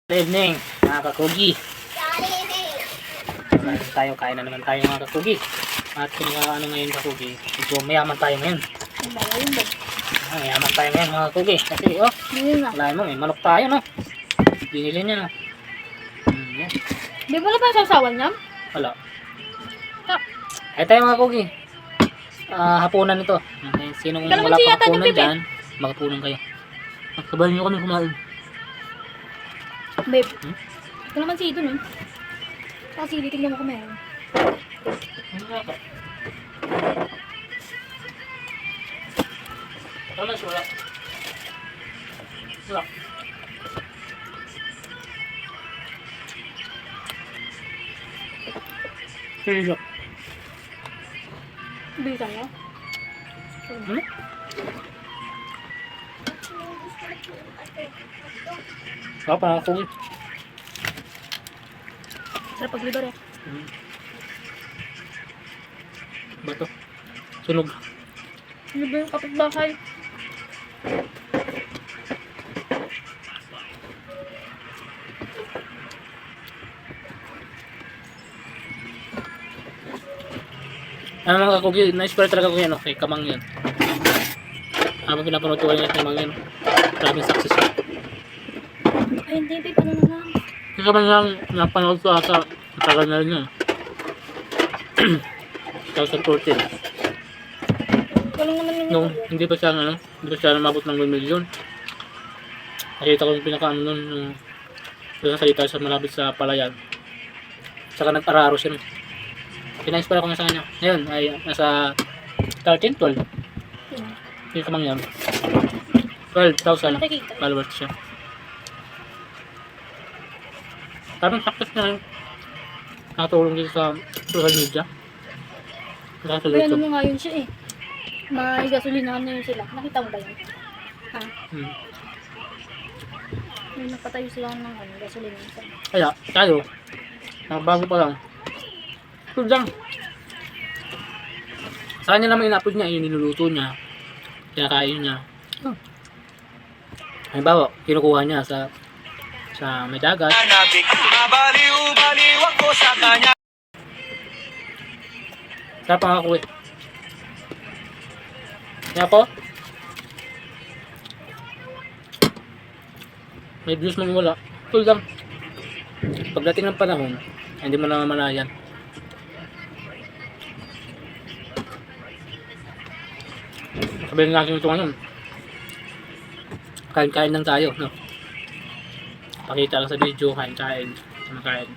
Good evening, mga kakugi. Kain na naman tayo mga kakugi. At kung ano ngayon kakugi, medyo mayaman tayo ngayon. Mayaman tayo ngayon mga kakugi. Kasi wala mo, may manok tayo no. Binili niya no. Yan. Di mo na ba sasawan niya? Wala. Ay tayo mga kakugi. Hapunan ito. Sinong wala pang hapunan dyan, maghapunan kayo. Sabahin nyo kami kumain. Babe, ito naman si Ito nun. Kasi titignan mo ko meron. Ano sura? Sura. Sino? Bisa niya? Apa ako? Sarap paglibar eh. Bato. Sunog. Ano ba yung kapitbahay? Ano mga kakugi, na-inspire talaga ko yan, okay, Kamang yan. Habang pinapanood ko yan, Kamang yan. Maraming success yan. Ay, hindi, paano na lang? Kasi Kamang yan, napanood ko ata, matagal na rin yan. 2014. Walang naman yun. Nung hindi pa siya, hindi pa siya namabot ng 1 million. Nakita ko yung pinaka-ano nun, yung salita sa malapit sa palayan. Saka nag-araro siya. Pina-inspire ko na sa kanya. Ngayon ay nasa 13, 12. Yung Kamang yan. 12,000 Nakikita. followers siya. Parang success na rin. Nakatulong dito sa social media. Sa Kaya YouTube. mo nga yun siya eh. May gasolinahan na yun sila. Nakita mo ba yun? Ha? May napatayo sila ng gasolinahan. Kaya, tayo, bago pa lang. Ito lang. Sa kanya naman in-upload niya, yung niluluto niya. Kinakain niya. Halimbawa, kinukuha niya sa may dagat. Sarap ang ako eh. Kaya po, may views man wala. Ito lang. Pagdating ng panahon, hindi mo na mamalayan. Sabihin natin ito ngayon. Kain-kain lang tayo, no? Pakita lang sa video, kain-kain. Kain.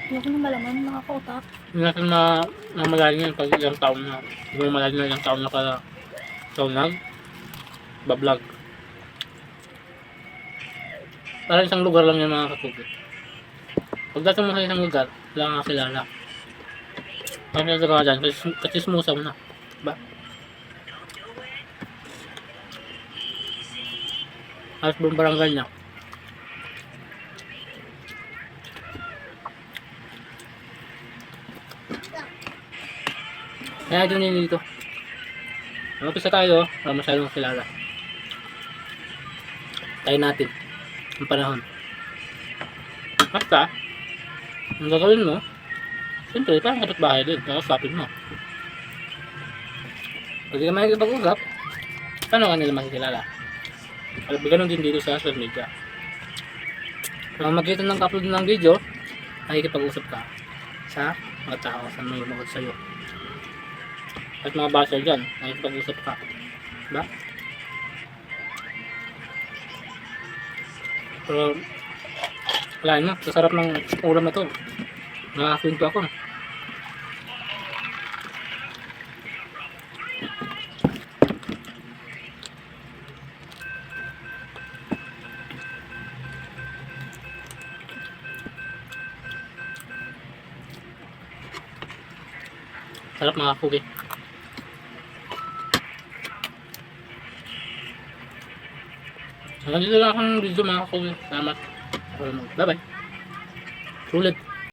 Hindi ko na malaman, nakakautak. Hindi natin mamalayan yan pag ilang taon na. Hindi mo mamalayan na ilang taon na ka bablog. Para isang lugar lang yung mga katubig. Pagdating mo sa isang lugar, wala kang kilala. Pag nagagawa dyan, katismusa mo na. Diba? Halos buong barangay niya. Kaya doon yun dito. Mag-upisa tayo, wala masyadong kilala. Tayo natin ang panahon. Basta, ang gagawin mo, siyempre, parang kapitbahay din, nakasapin mo. Pag di ka makikipag-usap, paano ka nila makikilala? Alam mo, ganun din dito sa social media. Kung magkita ng upload ng video, nakikipag-usap ka sa mga tao, sa mga lumagod sa'yo. At mga basher dyan, nakikipag-usap ka. Diba? Pero, wala na, sasarap ng ulam na to. Nakakakwento ako. Sarap mga kugi. Hanggang dito lang akong video mga kugi. Salamat. Bye bye. Sulit.